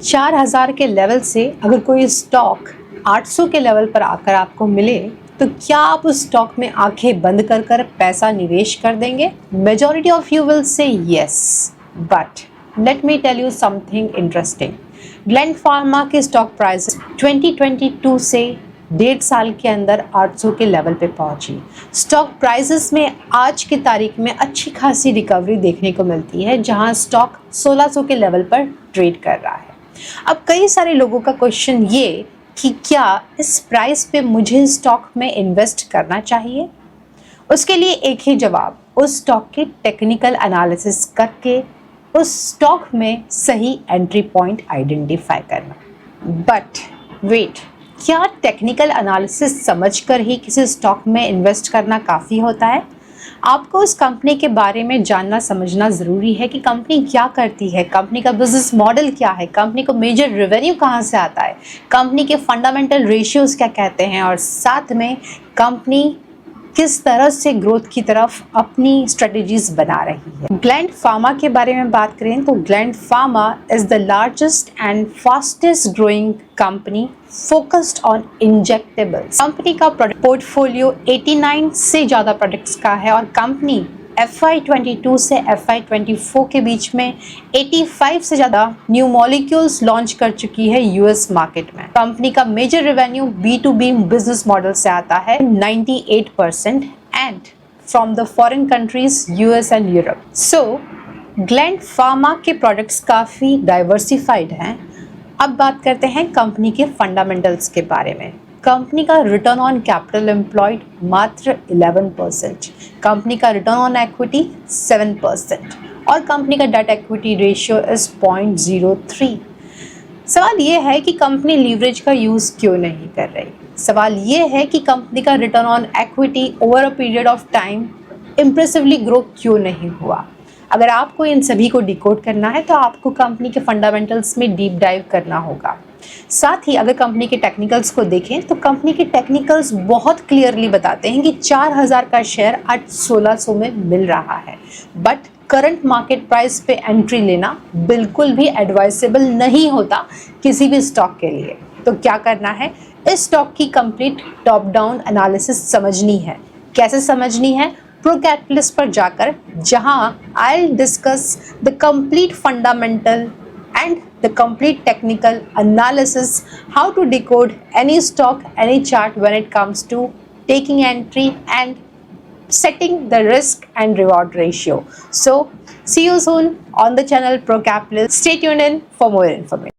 4000 के लेवल से अगर कोई स्टॉक 800 के लेवल पर आकर आपको मिले तो क्या आप उस स्टॉक में आंखें बंद कर कर पैसा निवेश कर देंगे? Majority of you will say yes, but let me tell you something interesting. Gland Pharma के स्टॉक प्राइस 2022 से 1.5 साल के अंदर 800 के लेवल पे पहुंची। स्टॉक प्राइसेस में आज की तारीख में अच्छी खासी रिकवरी देखने को मिलती है, जहां स्टॉक 1600 के लेवल पर ट्रेड कर रहा है। अब कई सारे लोगों का क्वेश्चन ये कि क्या इस प्राइस पे मुझे स्टॉक में इन्वेस्ट करना चाहिए? उसके लिए एक ही जवाब, उस स्टॉक की टेक्निकल एनालिसिस करके उस स्टॉक में सही एंट्री पॉइंट आइडेंटिफाई करना। बट वेट, क्या टेक्निकल एनालिसिस समझकर ही किसी स्टॉक में इन्वेस्ट करना काफ़ी होता है? आपको उस कंपनी के बारे में जानना समझना ज़रूरी है कि कंपनी क्या करती है, कंपनी का बिजनेस मॉडल क्या है, कंपनी को मेजर रेवेन्यू कहाँ से आता है, कंपनी के फंडामेंटल रेशियोज़ क्या कहते हैं, और साथ में कंपनी किस तरह से ग्रोथ की तरफ अपनी स्ट्रेटजीज बना रही है। ग्लैंड फार्मा के बारे में बात करें तो gland pharma is the largest and fastest growing company focused on injectables. Company का प्रोडक्ट पोर्टफोलियो 89 से ज़्यादा प्रोडक्ट्स का है और कंपनी FY22 से FY24 के बीच में 85 से ज़्यादा न्यू मॉलिक्यूल्स लॉन्च कर चुकी है US मार्केट में। कंपनी का major revenue B2B business model से आता है 98% and from the foreign countries US and Europe. So Gland Pharma के प्रोडक्ट्स काफ़ी डाइवर्सिफाइड हैं। अब बात करते हैं कंपनी के फंडामेंटल्स के बारे में। कंपनी का रिटर्न ऑन कैपिटल एम्प्लॉयड मात्र 11%, कंपनी का रिटर्न ऑन इक्विटी 7% और कंपनी का डेट इक्विटी रेशियो इज 0.03। सवाल ये है कि कंपनी लीवरेज का यूज़ क्यों नहीं कर रही? सवाल ये है कि कंपनी का return on equity over a period of time impressively grow क्यों नहीं हुआ? अगर आपको इन सभी को डिकोड करना है तो आपको कंपनी के फंडामेंटल्स में डीप डाइव करना होगा। साथ ही अगर कंपनी के टेक्निकल्स को देखें तो कंपनी के टेक्निकल्स बहुत क्लियरली बताते हैं कि 4000 का शेयर आज 1600 में मिल रहा है, बट करंट मार्केट प्राइस पे एंट्री लेना बिल्कुल भी एडवाइसेबल नहीं होता किसी भी स्टॉक के लिए। तो क्या करना है, इस स्टॉक की कंप्लीट टॉप डाउन एनालिसिस समझनी है। कैसे समझनी है? प्रोकैटलिस्ट पर जाकर, जहां I discuss the complete fundamental and the complete technical analysis how to decode any stock, any chart when it comes to taking entry and setting the risk and reward ratio. So see you soon on the channel Pro Capitalist. Stay tuned in for more information.